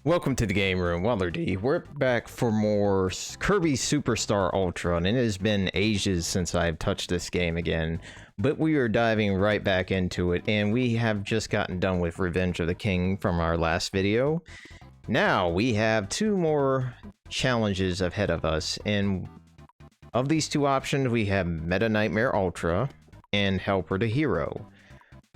Welcome to the game room, Waddler-D. We're back for more Kirby Superstar Ultra, and it has been ages since I've touched this game again, but we are diving right back into it, and we have just gotten done with Revenge of the King from our last video. Now we have two more challenges ahead of us, and of these two options, we have Meta Nightmare Ultra and Helper-to-Hero.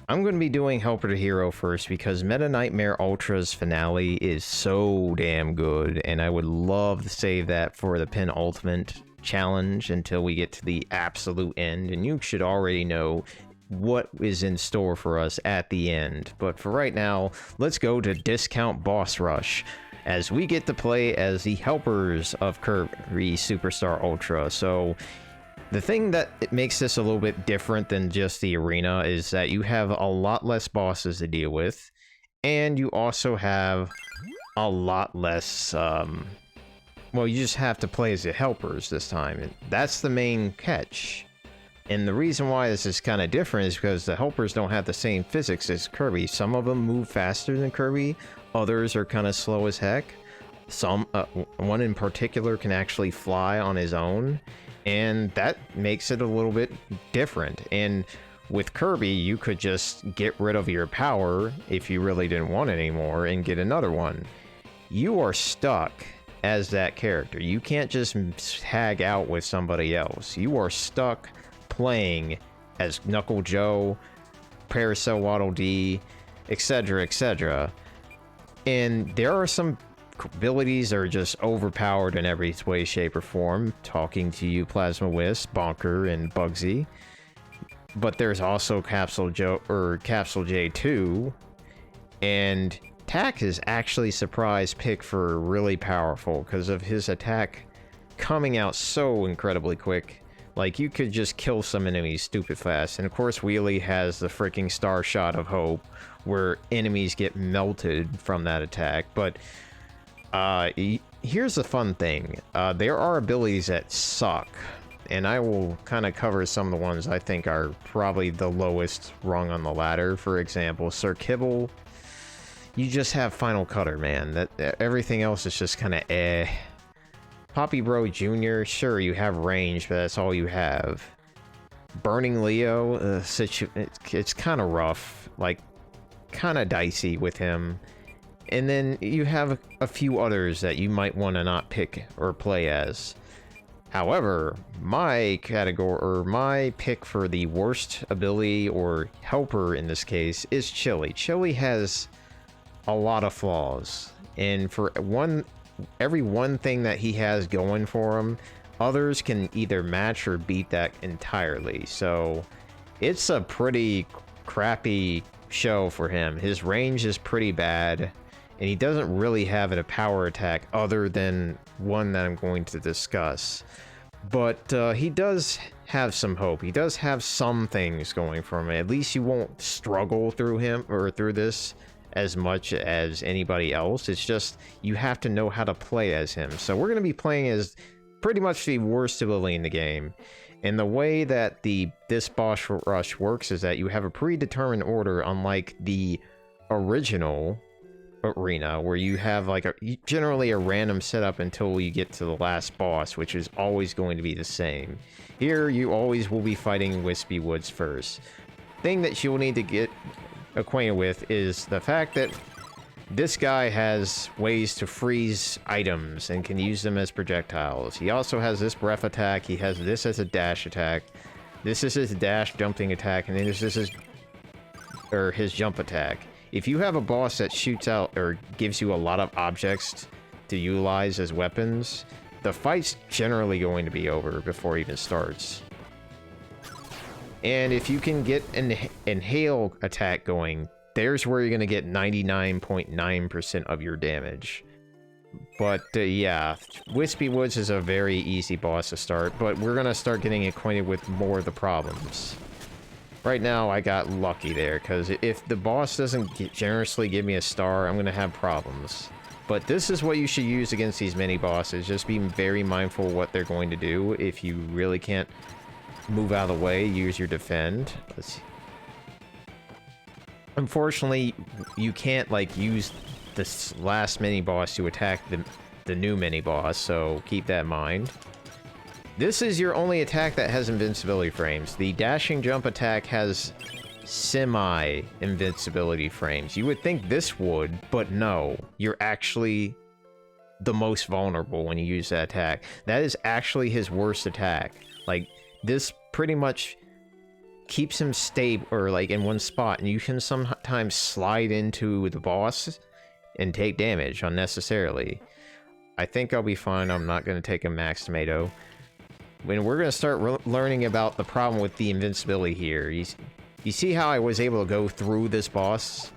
I'm going to be doing Helper-to-Hero first because Meta Nightmare Ultra's finale is so damn good, and I would love to save that for the penultimate challenge until we get to the absolute end, and you should already know what is in store for us at the end. But for right now, let's go to Discount Boss Rush, as we get to play as the helpers of Kirby Superstar Ultra. So the thing that it makes this a little bit different than just the arena is that you have a lot less bosses to deal with, and you also have a lot less, well, you just have to play as the helpers this time, and that's the main catch. And the reason why this is kind of different is because the helpers don't have the same physics as Kirby. Some of them move faster than Kirby, others are kind of slow as heck. Some, one in particular can actually fly on his own, and that makes it a little bit different. And with Kirby, you could just get rid of your power if you really didn't want it anymore and get another one. You are stuck as that character. You can't just tag out with somebody else. You are stuck playing as Knuckle Joe, Paracel Waddle Dee, etc., etc. And there are some abilities that are just overpowered in every way, shape, or form. Talking to you, Plasma Wisp, Bonker, and Bugsy. But there's also Capsule Joe or Capsule J2, and Tak is actually surprise pick for really powerful because of his attack coming out so incredibly quick. Like, you could just kill some enemies stupid fast. And of course, Wheelie has the freaking Star Shot of Hope, where enemies get melted from that attack. But here's the fun thing. There are abilities that suck, and I will kind of cover some of the ones I think are probably the lowest rung on the ladder. For example, Sir Kibble, you just have Final Cutter, man. Everything else is just kind of eh. Poppy Bro Jr., sure, you have range, but that's all you have. Burning Leo, it's kind of rough, like, kind of dicey with him. And then you have a few others that you might want to not pick or play as. However, my category, or my pick for the worst ability, or helper in this case, is Chili. Chili has a lot of flaws, and for every one thing that he has going for him, others can either match or beat that entirely. So it's a pretty crappy show for him. His range is pretty bad, and he doesn't really have a power attack other than one that I'm going to discuss. But he does have some hope. He does have some things going for him. At least you won't struggle through him or through this as much as anybody else. It's just you have to know how to play as him. So we're going to be playing as pretty much the worst ability in the game. And the way that this boss rush works is that you have a predetermined order, unlike the original arena, where you have like generally a random setup until you get to the last boss, which is always going to be the same. Here you always will be fighting Whispy Woods first. Thing that you'll need to get acquainted with is the fact that this guy has ways to freeze items and can use them as projectiles. He also has this breath attack, he has this as a dash attack, this is his dash jumping attack, and then this is his jump attack. If you have a boss that shoots out or gives you a lot of objects to utilize as weapons, the fight's generally going to be over before it even starts. And if you can get an inhale attack going, there's where you're going to get 99.9% of your damage. But yeah, Whispy Woods is a very easy boss to start, but we're going to start getting acquainted with more of the problems. Right now, I got lucky there, because if the boss doesn't generously give me a star, I'm going to have problems. But this is what you should use against these mini-bosses. Just be very mindful of what they're going to do. If you really can't move out of the way, use your defend. Unfortunately, you can't, like, use this last mini-boss to attack the new mini-boss, so keep that in mind. This is your only attack that has invincibility frames. The dashing jump attack has semi-invincibility frames. You would think this would, but no. You're actually the most vulnerable when you use that attack. That is actually his worst attack. Like, this pretty much keeps him stable, or like in one spot, and you can sometimes slide into the boss and take damage unnecessarily. I think I'll be fine. I'm not going to take a max tomato. When we're going to start learning about the problem with the invincibility here. You see how I was able to go through this boss?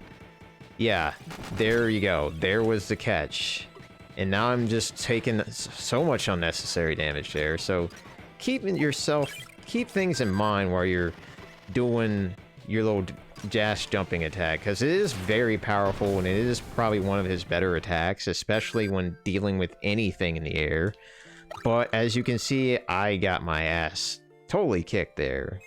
Yeah, there you go. There was the catch. And now I'm just taking so much unnecessary damage there. So keep things in mind while you're doing your little dash jumping attack, because it is very powerful and it is probably one of his better attacks, especially when dealing with anything in the air. But as you can see, I got my ass totally kicked there.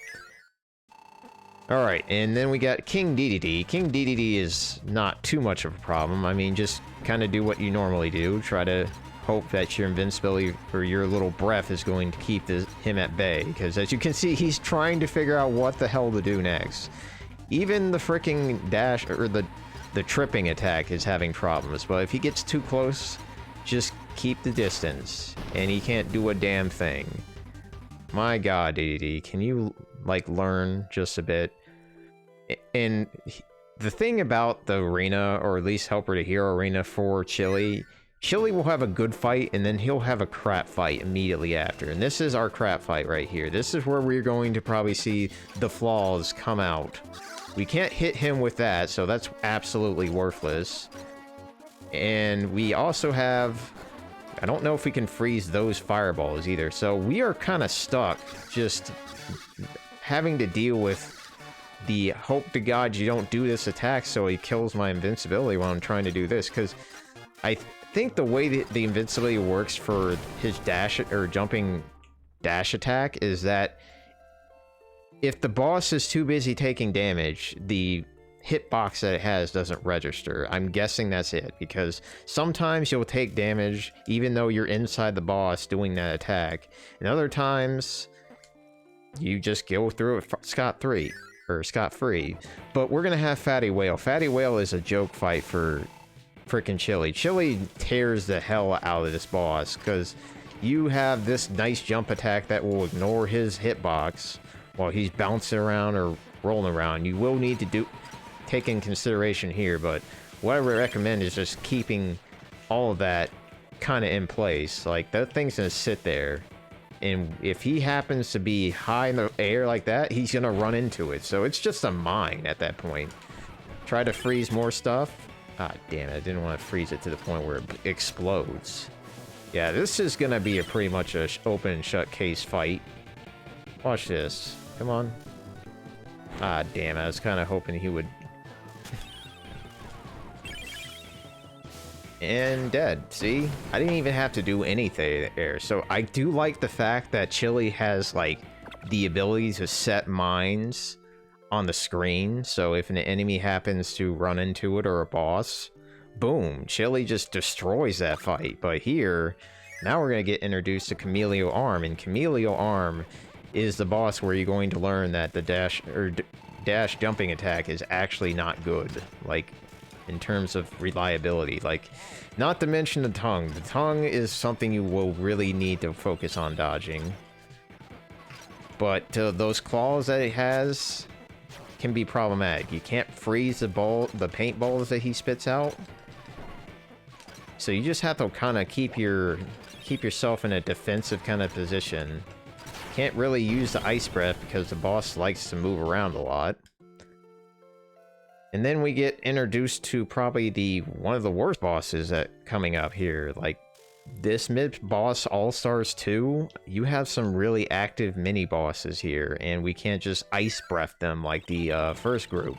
Alright, and then we got King Dedede. King Dedede is not too much of a problem. I mean, just kind of do what you normally do. Try to hope that your invincibility or your little breath is going to keep him at bay. Because as you can see, he's trying to figure out what the hell to do next. Even the freaking dash, or the tripping attack is having problems. But if he gets too close, just keep the distance. And he can't do a damn thing. My god, Dedede, can you, like, learn just a bit? And the thing about the arena, or at least Helper-to-Hero arena for Chili will have a good fight, and then he'll have a crap fight immediately after. And this is our crap fight right here. This is where we're going to probably see the flaws come out. We can't hit him with that, so that's absolutely worthless. And we also have... I don't know if we can freeze those fireballs either, so we are kind of stuck just having to deal with the hope to God you don't do this attack so he kills my invincibility while I'm trying to do this, because I think the way that the invincibility works for his dash or jumping dash attack is that if the boss is too busy taking damage, the hitbox that it has doesn't register. I'm guessing that's it, because sometimes you'll take damage even though you're inside the boss doing that attack, and other times you just go through it scot-free. But we're gonna have Fatty Whale. Fatty Whale is a joke fight for frickin' Chili. Chili tears the hell out of this boss, because you have this nice jump attack that will ignore his hitbox while he's bouncing around or rolling around. You will need to take in consideration here, but what I would recommend is just keeping all of that kind of in place. Like, that thing's gonna sit there, and if he happens to be high in the air like that, he's gonna run into it. So it's just a mine at that point. Try to freeze more stuff. Ah, damn it, I didn't want to freeze it to the point where it explodes. Yeah, this is gonna be a pretty much a open and shut case fight. Watch this. Come on. Ah, damn it, I was kind of hoping he would... And dead. See? I didn't even have to do anything there. So I do like the fact that Chili has, like, the ability to set mines on the screen. So if an enemy happens to run into it, or a boss, boom, Chili just destroys that fight. But here, now we're going to get introduced to Chameleo Arm. And Chameleo Arm is the boss where you're going to learn that the dash jumping attack is actually not good. Like, in terms of reliability. Like, not to mention the tongue. The tongue is something you will really need to focus on dodging. But those claws that it has can be problematic. You can't freeze the paintballs that he spits out. So you just have to kind of keep yourself in a defensive kind of position. Can't really use the ice breath because the boss likes to move around a lot. And then we get introduced to probably one of the worst bosses that coming up here. Like, this mid-boss All-Stars 2, you have some really active mini-bosses here, and we can't just ice breath them like the first group.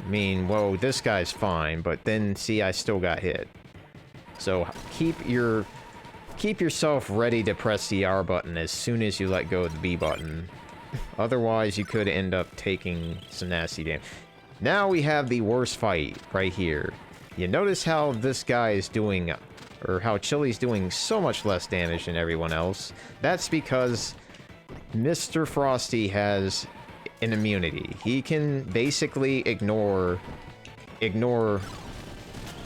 I mean, whoa, this guy's fine, but then, see, I still got hit. So keep yourself ready to press the R button as soon as you let go of the B button. Otherwise, you could end up taking some nasty damage. Now we have the worst fight right here. You notice how this guy is doing, or how Chili's doing so much less damage than everyone else? That's because Mr. Frosty has an immunity. He can basically ignore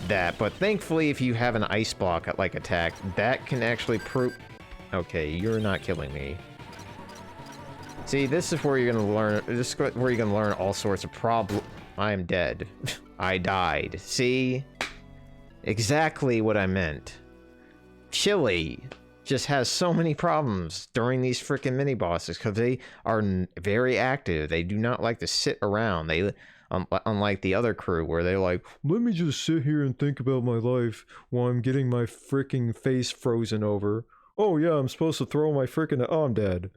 that, but thankfully if you have an ice block like attack, that can actually prove... Okay, you're not killing me. See, this is where you're gonna learn, this is where you're gonna learn all sorts of I am dead. I died. See? Exactly what I meant. Chili just has so many problems during these freaking mini-bosses, because they are very active. They do not like to sit around. They, unlike the other crew, where they're like, let me just sit here and think about my life while I'm getting my freaking face frozen over. Oh yeah, I'm supposed to throw my freaking... Oh, I'm dead.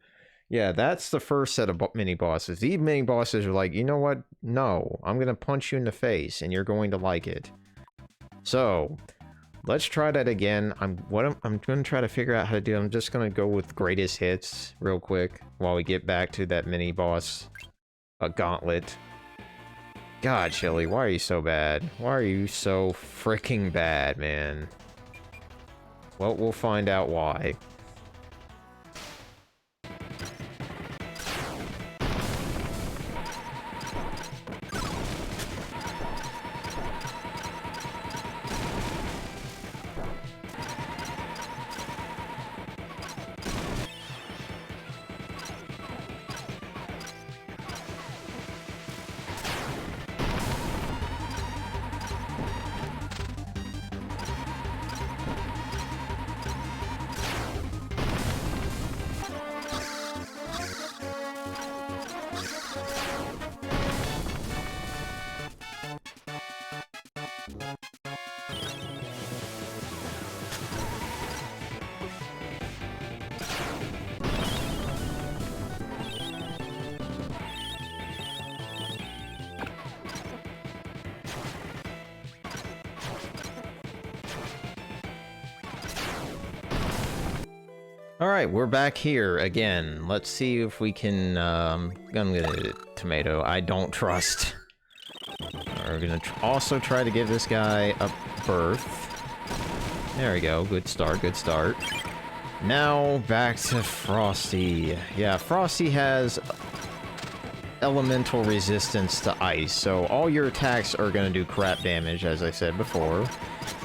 Yeah, that's the first set of mini-bosses. These mini-bosses are like, you know what? No, I'm gonna punch you in the face, and you're going to like it. So, let's try that again. I'm gonna try to figure out how to do. I'm just gonna go with greatest hits real quick while we get back to that mini-boss, gauntlet. God, Chili, why are you so bad? Why are you so freaking bad, man? Well, we'll find out why. Alright, we're back here again. Let's see if we can, I'm gonna tomato. I don't trust. We're gonna also try to give this guy a birth. There we go, good start, good start. Now, back to Frosty. Yeah, Frosty has elemental resistance to ice, so all your attacks are gonna do crap damage, as I said before.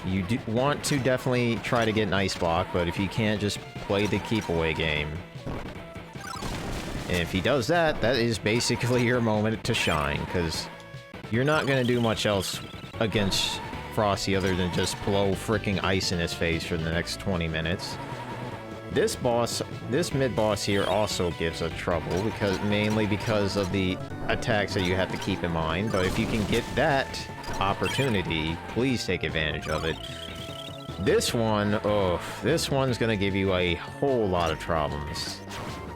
You do want to definitely try to get an ice block, but if you can't, just play the keep away game. And if he does that, that is basically your moment to shine, because you're not going to do much else against Frosty other than just blow freaking ice in his face for the next 20 minutes. This mid-boss here also gives us trouble, mainly because of the attacks that you have to keep in mind, but if you can get that opportunity, please take advantage of it. This one, this one's gonna give you a whole lot of problems,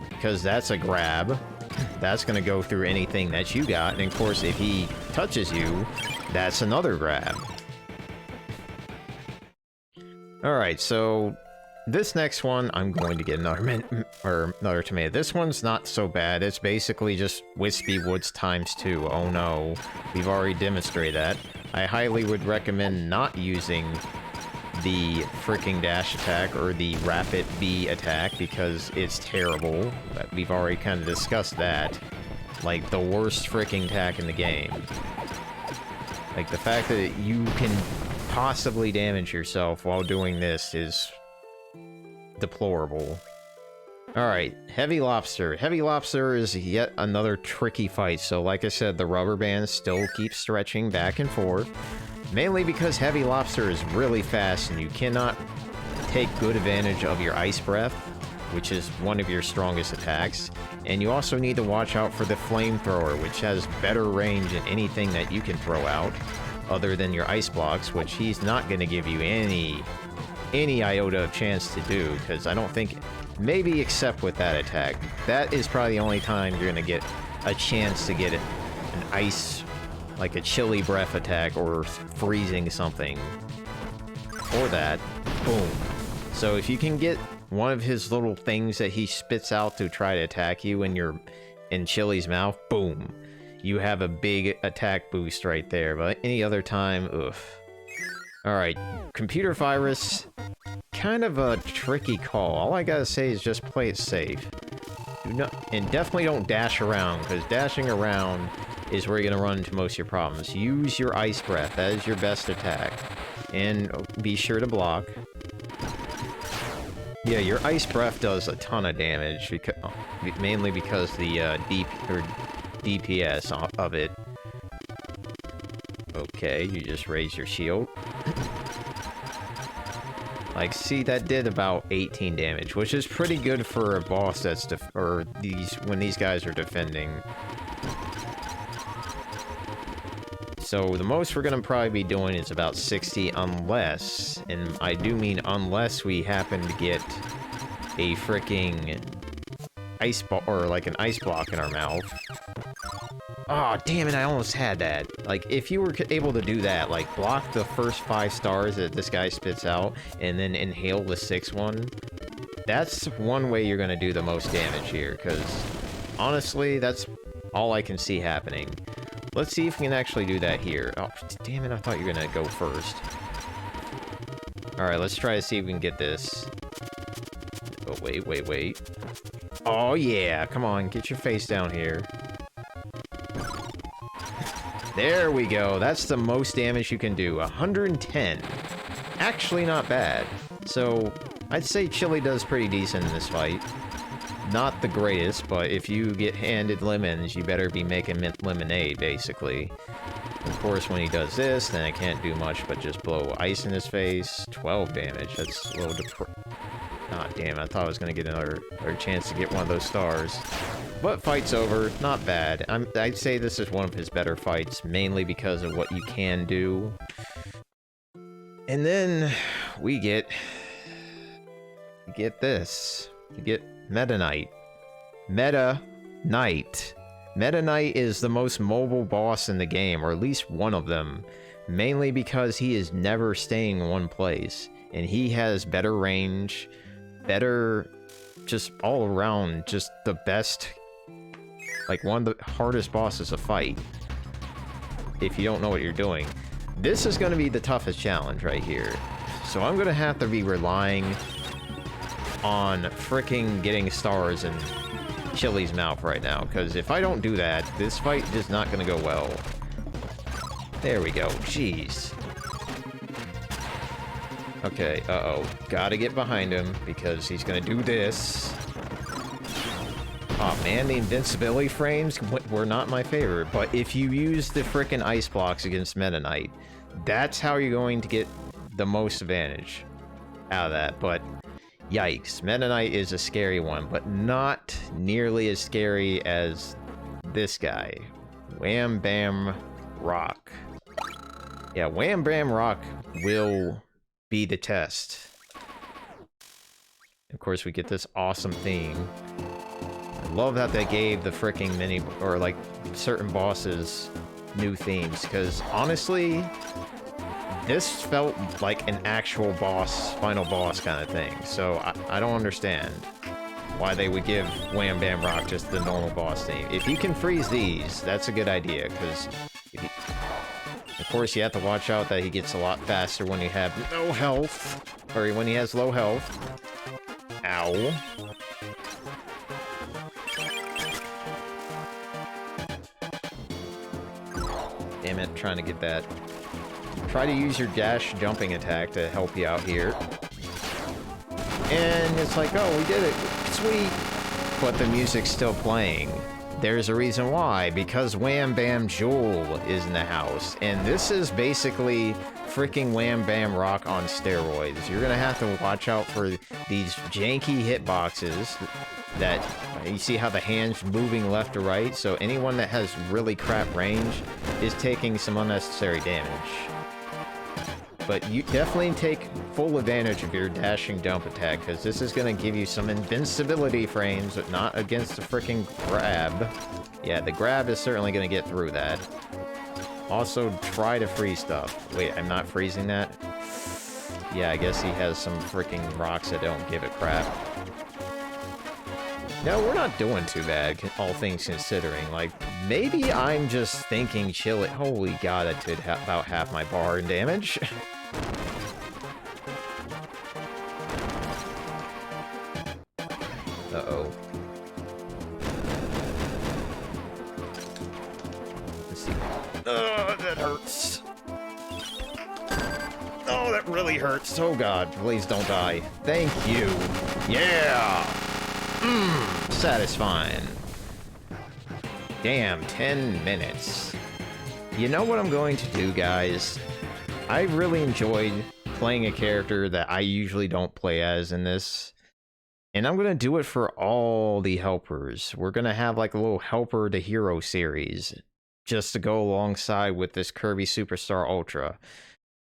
because that's a grab. That's gonna go through anything that you got, and of course if he touches you, that's another grab. Alright, so this next one, I'm going to get another tomato. This one's not so bad. It's basically just Whispy Woods ×2. Oh no, we've already demonstrated that. I highly would recommend not using the freaking dash attack or the rapid B attack because it's terrible. We've already kind of discussed that. Like, the worst freaking attack in the game. Like, the fact that you can possibly damage yourself while doing this is deplorable. Alright, Heavy Lobster. Heavy Lobster is yet another tricky fight, so like I said, the rubber bands still keep stretching back and forth. Mainly because Heavy Lobster is really fast and you cannot take good advantage of your Ice Breath, which is one of your strongest attacks. And you also need to watch out for the Flamethrower, which has better range than anything that you can throw out, other than your Ice Blocks, which he's not going to give you any iota of chance to do, because I don't think... Maybe except with that attack. That is probably the only time you're going to get a chance to get an ice, like a chilly breath attack or freezing something. Or that. Boom. So if you can get one of his little things that he spits out to try to attack you when you're in Chili's mouth, boom. You have a big attack boost right there. But any other time, oof. Alright, computer virus, kind of a tricky call. All I gotta say is just play it safe. Do not, and definitely don't dash around, because dashing around is where you're gonna run into most of your problems. Use your ice breath, that is your best attack. And be sure to block. Yeah, your ice breath does a ton of damage, because, mainly because the DPS of it. Okay, you just raise your shield. Like, see, that did about 18 damage, which is pretty good for a boss that's when these guys are defending. So the most we're gonna probably be doing is about 60, unless, and I do mean unless we happen to get a freaking ice ball, or like an ice block in our mouth. Oh, damn it, I almost had that. Like, if you were able to do that, like, block the first 5 stars that this guy spits out, and then inhale the 6th one, that's one way you're gonna do the most damage here, because, honestly, that's all I can see happening. Let's see if we can actually do that here. Oh, damn it, I thought you were gonna go first. Alright, let's try to see if we can get this. Oh, wait. Oh, yeah, come on, get your face down here. There we go. That's the most damage you can do. 110. Actually not bad. So, I'd say Chili does pretty decent in this fight. Not the greatest, but if you get handed lemons, you better be making mint lemonade, basically. Of course, when he does this, then I can't do much but just blow ice in his face. 12 damage. That's a little Ah, damn, I thought I was going to get another chance to get one of those stars. But fight's over. Not bad. I'd say this is one of his better fights, mainly because of what you can do. And then we get this. We get Meta Knight. Meta Knight. Meta Knight is the most mobile boss in the game, or at least one of them. Mainly because he is never staying in one place. And he has better range, better, just all around, just the best, like one of the hardest bosses to fight. If you don't know what you're doing. This is going to be the toughest challenge right here. So I'm going to have to be relying on fricking getting stars in Chili's mouth right now. Because if I don't do that, this fight is not going to go well. There we go. Jeez. Okay, uh-oh. Gotta get behind him, because he's gonna do this. Oh man, the invincibility frames were not my favorite, but if you use the frickin' ice blocks against Meta Knight, that's how you're going to get the most advantage out of that, but yikes. Meta Knight is a scary one, but not nearly as scary as this guy. Wham Bam Rock. Yeah, Wham Bam Rock will be the test. Of course, we get this awesome theme. I love that they gave the freaking mini, or like certain bosses, new themes, because honestly, this felt like an actual boss, final boss kind of thing. So I don't understand why they would give Wham Bam Rock just the normal boss theme. If you can freeze these, that's a good idea, because of course, you have to watch out that he gets a lot faster when you have no health. Or when he has low health. Ow. Damn it, trying to get that. Try to use your dash jumping attack to help you out here. And it's like, oh, we did it. Sweet. But the music's still playing. There's a reason why, because Wham Bam Joel is in the house, and this is basically freaking Wham Bam Rock on steroids. You're gonna have to watch out for these janky hitboxes that, you see how the hand's moving left to right, so anyone that has really crap range is taking some unnecessary damage. But you definitely take full advantage of your dashing jump attack, because this is going to give you some invincibility frames, but not against the freaking grab. Yeah, the grab is certainly going to get through that. Also, try to freeze stuff. Wait, I'm not freezing that? Yeah, I guess he has some freaking rocks that don't give a crap. No, we're not doing too bad, all things considering. Like, maybe I'm just thinking Chili. Holy god, I did about half my bar in damage. that really hurts. Oh god, please don't die. Thank you. Yeah! Satisfying. Damn, 10 minutes. You know what I'm going to do, guys? I really enjoyed playing a character that I usually don't play as in this. And I'm going to do it for all the helpers. We're going to have like a little Helper-to-Hero series just to go alongside with this Kirby Superstar Ultra.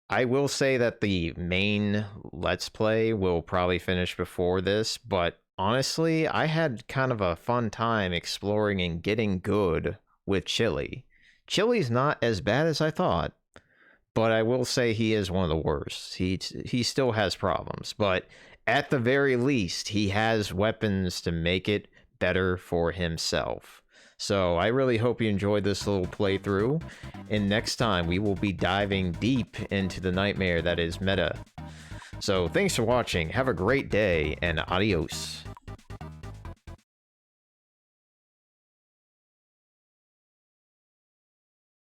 I will say that the main Let's Play will probably finish before this, but honestly, I had kind of a fun time exploring and getting good with Chili. Chili's not as bad as I thought, but I will say he is one of the worst. He still has problems, but at the very least, he has weapons to make it better for himself. So I really hope you enjoyed this little playthrough, and next time we will be diving deep into the nightmare that is meta. So thanks for watching, have a great day, and adios.